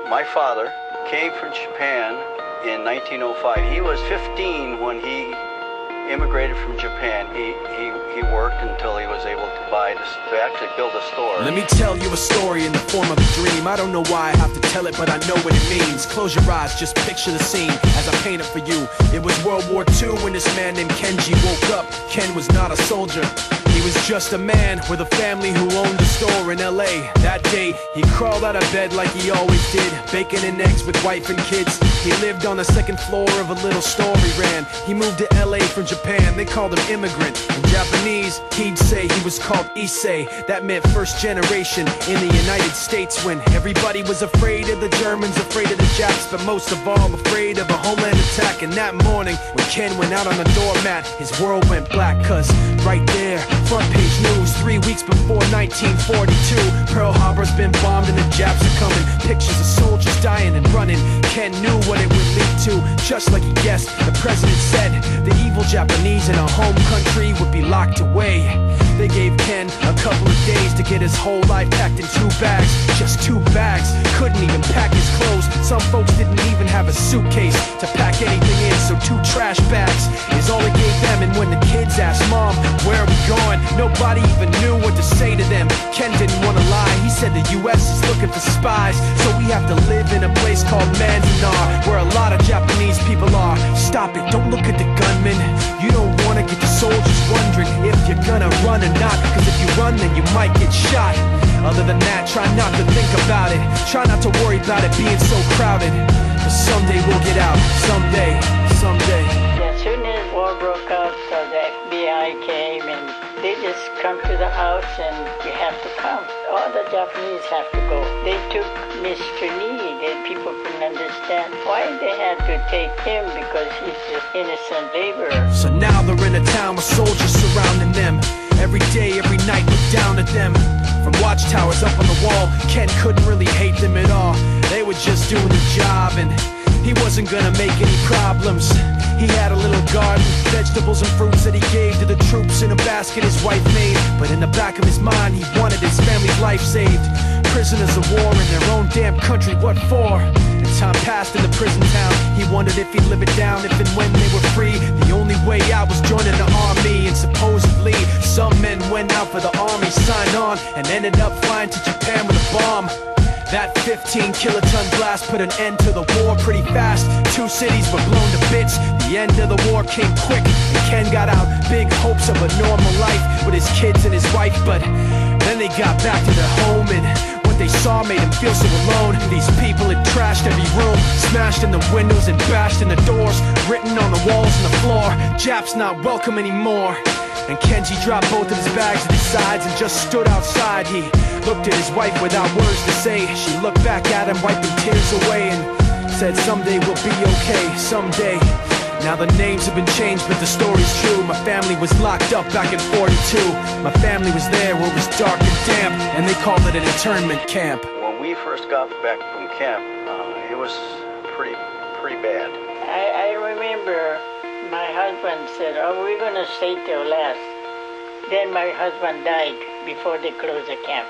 My father came from Japan in 1905. He was 15 when he immigrated from Japan. He worked until he was able to actually build a store. Let me tell you a story in the form of a dream. I don't know why I have to tell it, but I know what it means. Close your eyes, just picture the scene as I paint it for you. It was World War II when this man named Kenji woke up. Ken was not a soldier. He was just a man with a family who owned a store in LA. That day, he crawled out of bed like he always did, bacon and eggs with wife and kids. He lived on the second floor of a little store he ran. He moved to LA from Japan, they called him immigrant. In Japanese, he'd say he was called Issei. That meant first generation in the United States, when everybody was afraid of the Germans, afraid of the Japs, but most of all afraid of a homeland attack. And that morning, when Ken went out on the doormat, his world went black, cause right there, front page news, 3 weeks before 1942, Pearl Harbor's been bombed and the Japs are coming. Pictures of soldiers dying and running. Ken knew what it would lead to, just like he guessed. The president said the evil Japanese in our home country would be locked away. They gave Ken a couple of days to get his whole life packed in 2 bags. Just 2 bags, couldn't even pack his clothes. Some folks didn't even have a suitcase to pack anything in, so 2 trash bags is all it gave them. And when the kids asked Mom, where are we going, nobody even knew what to say to them. Ken didn't want to lie, he said the US is looking for spies, so we have to live in a place called Manzanar, where a lot of Japanese people are. Stop it, don't look at the gunmen. You don't want to get the soldiers wondering if you're gonna run or not, cause if you run then you might get shot. Other than that, try not to think about it. Try not to worry about it being so crowded, cause someday we'll get out. Someday, someday. As soon as war broke out, the FBI came and they just come to the house and you have to come. All the Japanese have to go. They took Mr. Nii, and people couldn't understand why they had to take him, because he's just innocent laborer. So now they're in a town with soldiers surrounding them. Every day, every night, look down at them. From watchtowers up on the wall, Ken couldn't really hate them at all. They were just doing the job, and he wasn't gonna make any problems. He had a little garden, vegetables and fruits that he gave to the troops in a basket his wife made. But in the back of his mind, he wanted his family's life saved. Prisoners of war in their own damn country, what for? As time passed in the prison town, he wondered if he'd live it down if and when they were free. The only way out was joining the army, and supposedly some men went out for the army, signed on, and ended up flying to Japan with a bomb. That 15-kiloton blast put an end to the war pretty fast. 2 cities were blown to bits. The end of the war came quick, and Ken got out big hopes of a normal life with his kids and his wife. But then they got back to their home, and what they saw made him feel so alone. These people had trashed every room, smashed in the windows and bashed in the doors, written on the walls and the floor, Japs not welcome anymore. And Kenji dropped both of his bags at his sides and just stood outside. He looked at his wife without words to say. She looked back at him, wiping tears away, and said, someday we'll be okay, someday. Now the names have been changed, but the story's true. My family was locked up back in 42. My family was there where it was dark and damp, and they called it an internment camp. When we first got back from camp, it was pretty bad. I remember my husband said, oh, we're going to stay till last. Then my husband died before they closed the camp.